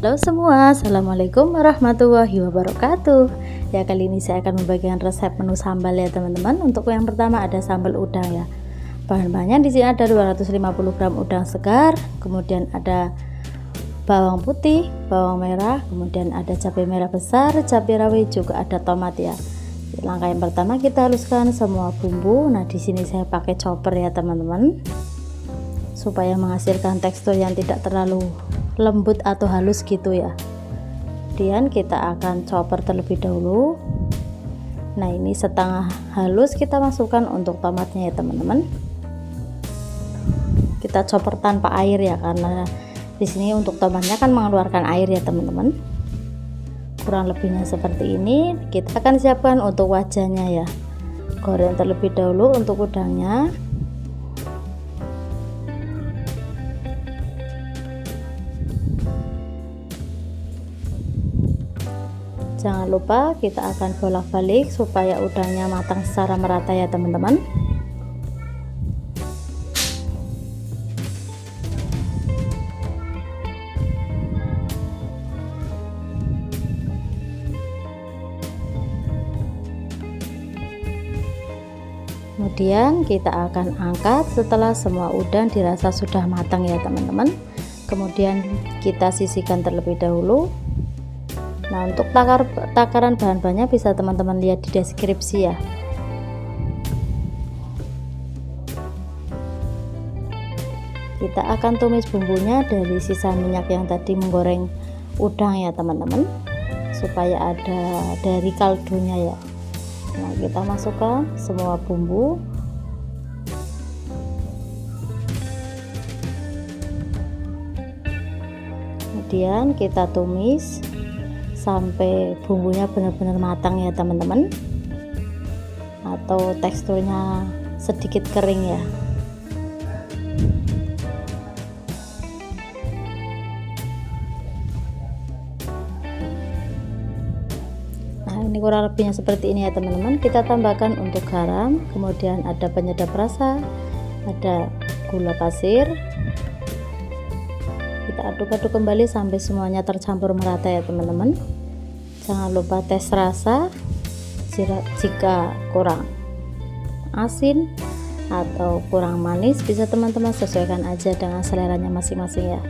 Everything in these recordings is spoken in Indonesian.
Halo semua, Assalamualaikum warahmatullahi wabarakatuh. Ya, kali ini saya akan membagikan resep menu sambal ya teman-teman. Untuk yang pertama ada sambal udang ya. Bahan-bahannya di sini ada 250 gram udang segar, kemudian ada bawang putih, bawang merah, kemudian ada cabai merah besar, cabai rawit, juga ada tomat ya. Langkah yang pertama kita haluskan semua bumbu. Nah, di sini saya pakai chopper ya teman-teman, supaya menghasilkan tekstur yang tidak terlalu lembut atau halus gitu ya. Kemudian kita akan chopper terlebih dahulu. Nah, ini setengah halus kita masukkan untuk tomatnya ya teman-teman. Kita chopper tanpa air ya, karena di sini untuk tomatnya kan mengeluarkan air ya teman-teman. Kurang lebihnya seperti ini. Kita akan siapkan untuk wajahnya ya. Goreng terlebih dahulu untuk udangnya. Jangan lupa kita akan bolak-balik supaya udangnya matang secara merata ya teman-teman. Kemudian kita akan angkat setelah semua udang dirasa sudah matang ya teman-teman. Kemudian kita sisihkan terlebih dahulu. Nah, untuk takaran bahan-bahannya bisa teman-teman lihat di deskripsi ya. Kita akan tumis bumbunya dari sisa minyak yang tadi menggoreng udang ya teman-teman, supaya ada dari kaldunya ya. Nah, kita masukkan semua bumbu. Kemudian kita tumis sampai bumbunya benar-benar matang ya teman-teman, atau teksturnya sedikit kering ya. Nah, ini kurang lebihnya seperti ini ya teman-teman. Kita tambahkan untuk garam, kemudian ada penyedap rasa, ada gula pasir. Kita aduk-aduk kembali sampai semuanya tercampur merata ya teman-teman. Jangan lupa tes rasa, jika kurang asin atau kurang manis bisa teman-teman sesuaikan aja dengan seleranya masing-masing ya.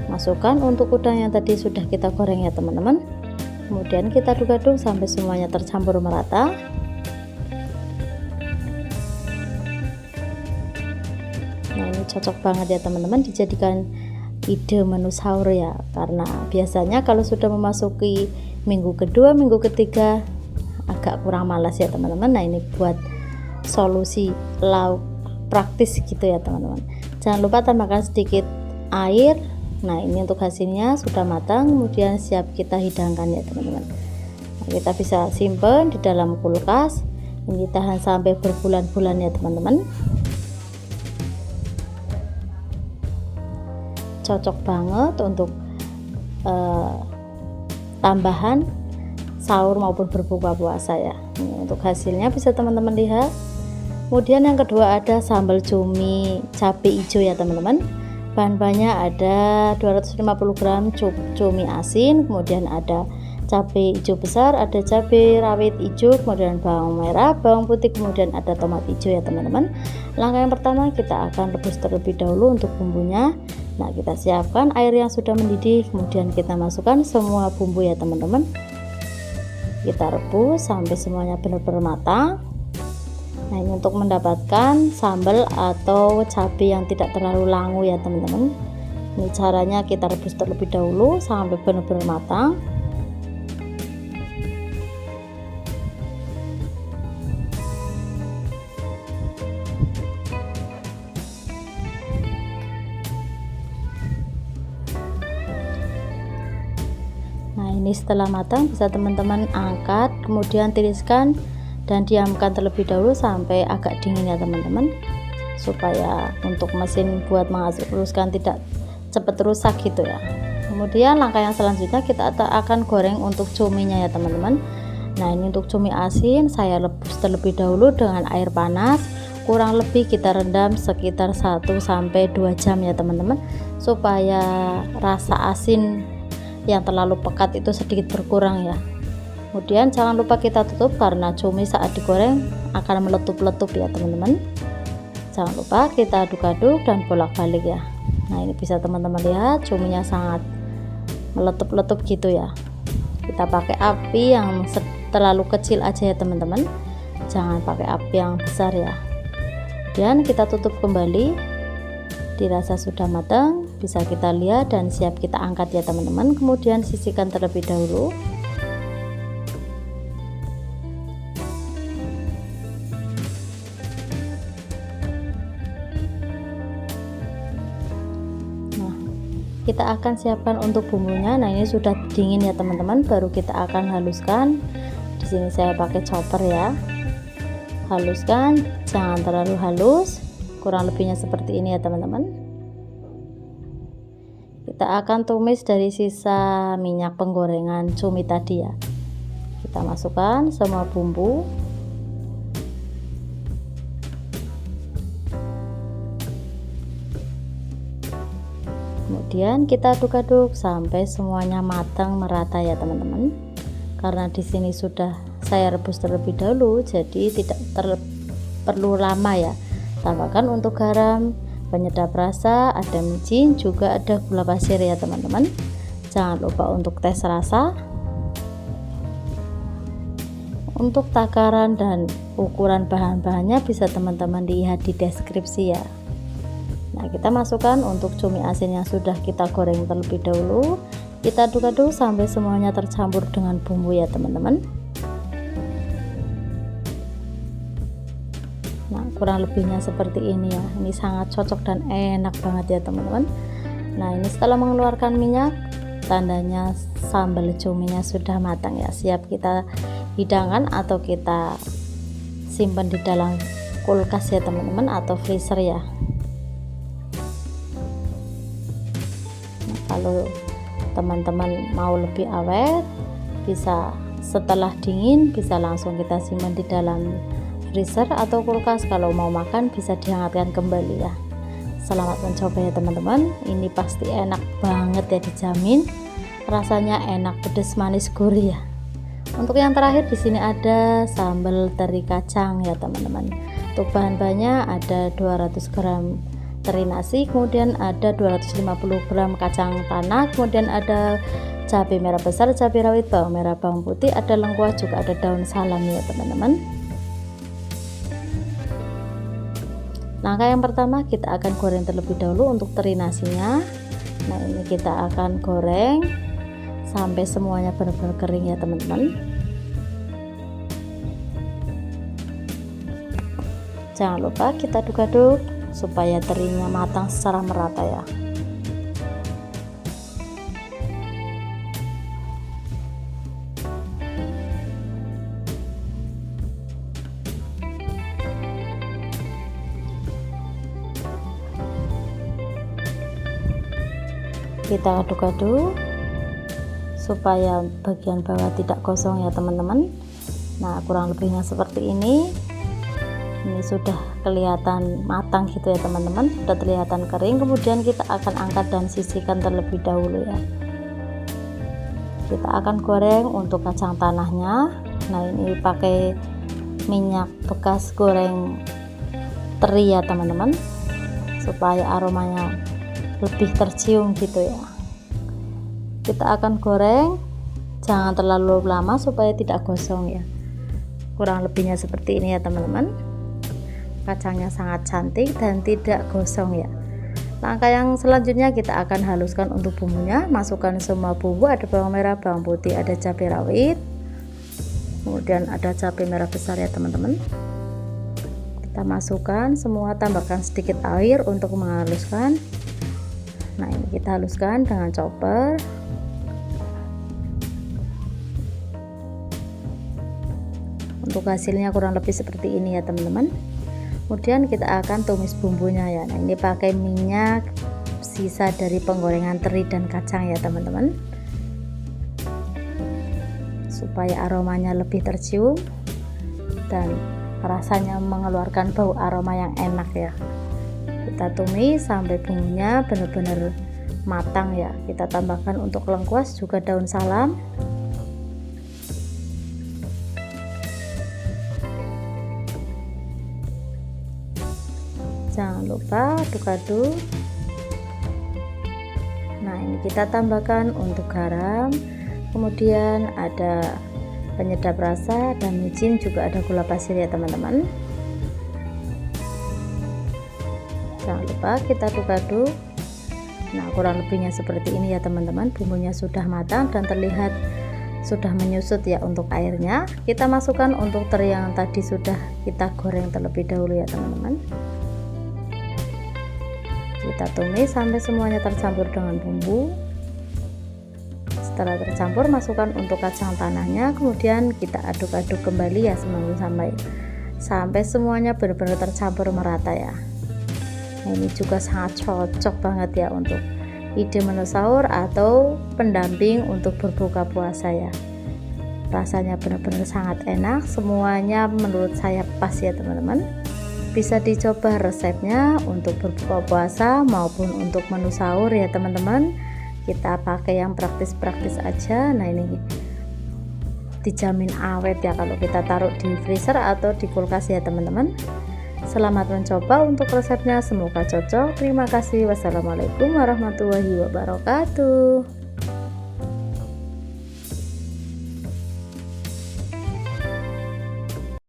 Masukkan untuk udang yang tadi sudah kita goreng ya teman-teman. Kemudian kita aduk-aduk sampai semuanya tercampur merata. Nah, ini cocok banget ya teman-teman dijadikan ide menu sahur ya, karena biasanya kalau sudah memasuki minggu kedua, minggu ketiga agak kurang malas ya teman-teman. Nah, ini buat solusi lauk praktis gitu ya teman-teman. Jangan lupa tambahkan sedikit air. Nah, ini untuk hasilnya sudah matang, kemudian siap kita hidangkan ya teman-teman. Nah, kita bisa simpan di dalam kulkas, ini tahan sampai berbulan-bulan ya teman-teman. Cocok banget untuk tambahan sahur maupun berbuka puasa ya. Ini untuk hasilnya bisa teman-teman lihat. Kemudian yang kedua ada sambal cumi cabai hijau ya teman-teman. Bahan-bahannya ada 250 gram cumi asin, kemudian ada cabai hijau besar, ada cabai rawit hijau, kemudian bawang merah, bawang putih, kemudian ada tomat hijau ya teman-teman. Langkah yang pertama kita akan rebus terlebih dahulu untuk bumbunya. Nah, kita siapkan air yang sudah mendidih, kemudian kita masukkan semua bumbu ya teman-teman. Kita rebus sampai semuanya benar-benar matang. Nah, ini untuk mendapatkan sambal atau cabai yang tidak terlalu langu ya teman-teman. Ini caranya, kita rebus terlebih dahulu sampai benar-benar matang. Nah, ini setelah matang bisa teman-teman angkat, kemudian tiriskan dan diamkan terlebih dahulu sampai agak dingin ya teman-teman, supaya untuk mesin buat menghaluskan tidak cepat rusak gitu ya. Kemudian langkah yang selanjutnya kita akan goreng untuk cuminya ya teman-teman. Nah, ini untuk cumi asin saya rebus terlebih dahulu dengan air panas. Kurang lebih kita rendam sekitar 1 sampai 2 jam ya teman-teman, supaya rasa asin yang terlalu pekat itu sedikit berkurang ya. Kemudian jangan lupa kita tutup karena cumi saat digoreng akan meletup-letup ya teman-teman. Jangan lupa kita aduk-aduk dan bolak-balik ya. Nah ini bisa teman-teman lihat cuminya sangat meletup-letup gitu ya. Kita pakai api yang terlalu kecil aja ya teman-teman, jangan pakai api yang besar ya. Dan kita tutup kembali. Dirasa sudah matang, bisa kita lihat dan siap kita angkat ya teman-teman. Kemudian sisihkan terlebih dahulu. Nah, kita akan siapkan untuk bumbunya. Nah, ini sudah dingin ya teman-teman, baru kita akan haluskan. Di sini saya pakai chopper ya. Haluskan, jangan terlalu halus. Kurang lebihnya seperti ini ya teman-teman. Kita akan tumis dari sisa minyak penggorengan cumi tadi ya. Kita masukkan semua bumbu. Kemudian kita aduk-aduk sampai semuanya matang merata ya teman-teman. Karena di sini sudah saya rebus terlebih dahulu, jadi tidak perlu lama ya. Tambahkan untuk garam, penyedap rasa, ada micin, juga ada gula pasir ya teman-teman. Jangan lupa untuk tes rasa. Untuk takaran dan ukuran bahan-bahannya bisa teman-teman lihat di deskripsi ya. Nah kita masukkan untuk cumi asin yang sudah kita goreng terlebih dahulu. Kita aduk-aduk sampai semuanya tercampur dengan bumbu ya teman-teman. Nah kurang lebihnya seperti ini ya. Ini sangat cocok dan enak banget ya teman-teman. Nah ini setelah mengeluarkan minyak, tandanya sambal cuminya sudah matang ya, siap kita hidangkan atau kita simpan di dalam kulkas ya teman-teman, atau freezer ya. Nah, kalau teman-teman mau lebih awet, bisa setelah dingin bisa langsung kita simpan di dalam freezer atau kulkas. Kalau mau makan bisa dihangatkan kembali ya. Selamat mencoba ya teman-teman. Ini pasti enak banget ya, dijamin. Rasanya enak, pedas, manis, gurih ya. Untuk yang terakhir di sini ada sambal teri kacang ya teman-teman. Untuk bahan-bahannya ada 200 gram teri nasi, kemudian ada 250 gram kacang tanah, kemudian ada cabai merah besar, cabai rawit, bawang merah, bawang putih, ada lengkuas, juga ada daun salam ya teman-teman. Langkah yang pertama kita akan goreng terlebih dahulu untuk teri nasinya. Nah ini kita akan goreng sampai semuanya benar-benar kering ya teman-teman. Jangan lupa kita aduk-aduk supaya terinya matang secara merata ya. Kita aduk-aduk supaya bagian bawah tidak gosong ya teman-teman. Nah kurang lebihnya seperti ini. Ini sudah kelihatan matang gitu ya teman-teman, sudah kelihatan kering. Kemudian kita akan angkat dan sisihkan terlebih dahulu ya. Kita akan goreng untuk kacang tanahnya. Nah ini pakai minyak bekas goreng teri ya teman-teman, supaya aromanya lebih tercium gitu ya. Kita akan goreng, jangan terlalu lama supaya tidak gosong ya. Kurang lebihnya seperti ini ya teman-teman. Kacangnya sangat cantik dan tidak gosong ya. Langkah yang selanjutnya kita akan haluskan untuk bumbunya. Masukkan semua bumbu, ada bawang merah, bawang putih, ada cabai rawit, kemudian ada cabai merah besar ya teman-teman. Kita masukkan semua, tambahkan sedikit air untuk menghaluskan. Nah ini kita haluskan dengan chopper. Untuk hasilnya kurang lebih seperti ini ya teman-teman. Kemudian kita akan tumis bumbunya ya. Nah ini pakai minyak sisa dari penggorengan teri dan kacang ya teman-teman, supaya aromanya lebih tercium dan rasanya mengeluarkan bau aroma yang enak ya. Kita tumis sampai bumbunya benar-benar matang ya. Kita tambahkan untuk lengkuas juga daun salam. Jangan lupa aduk-aduk. Nah, ini kita tambahkan untuk garam, kemudian ada penyedap rasa dan micin, juga ada gula pasir ya teman-teman. Jangan lupa kita aduk-aduk. Nah, kurang lebihnya seperti ini ya teman-teman. Bumbunya sudah matang dan terlihat sudah menyusut ya untuk airnya. Kita masukkan untuk teri yang tadi sudah kita goreng terlebih dahulu ya teman-teman. Kita tumis sampai semuanya tercampur dengan bumbu. Setelah tercampur, masukkan untuk kacang tanahnya, kemudian kita aduk-aduk kembali ya sampai semuanya benar-benar tercampur merata ya. Nah, ini juga sangat cocok banget ya untuk ide menu sahur atau pendamping untuk berbuka puasa ya. Rasanya benar-benar sangat enak, semuanya menurut saya pas ya teman-teman. Bisa dicoba resepnya untuk berbuka puasa maupun untuk menu sahur ya teman-teman. Kita pakai yang praktis-praktis aja. Nah, ini dijamin awet ya kalau kita taruh di freezer atau di kulkas ya teman-teman. Selamat mencoba untuk resepnya, semoga cocok. Terima kasih. Wassalamualaikum warahmatullahi wabarakatuh.